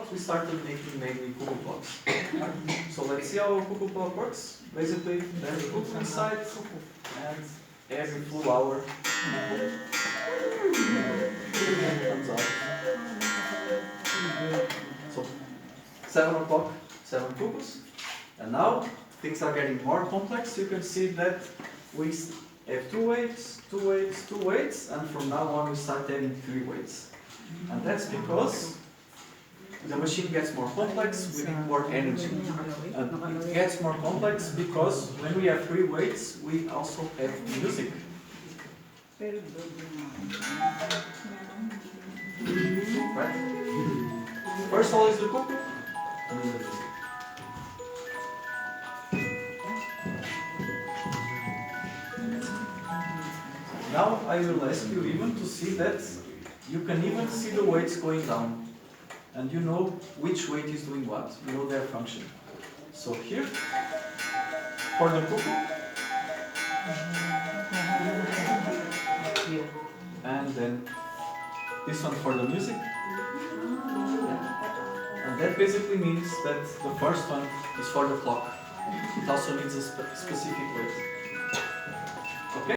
about, we started making mainly cuckoo clocks. So let's see how a cuckoo clock works. Basically, there's a cuckoo inside, and every full hour comes out. So 7 o'clock, 7 cuckoos. And now things are getting more complex. You can see that we have 2 weights, 2 weights, 2 weights, and from now on we start adding 3 weights. And that's because the machine gets more complex, we need more energy. And it gets more complex because when we have 3 weights, we also have music. Right? First of all is the cuckoo, and then the music. Now I will ask you even to see that you can even see the weights going down. And you know which weight is doing what. You know their function. So here, for the cuckoo, and then this one for the music. And that basically means that the first one is for the clock. It also needs a specific weight. Okay?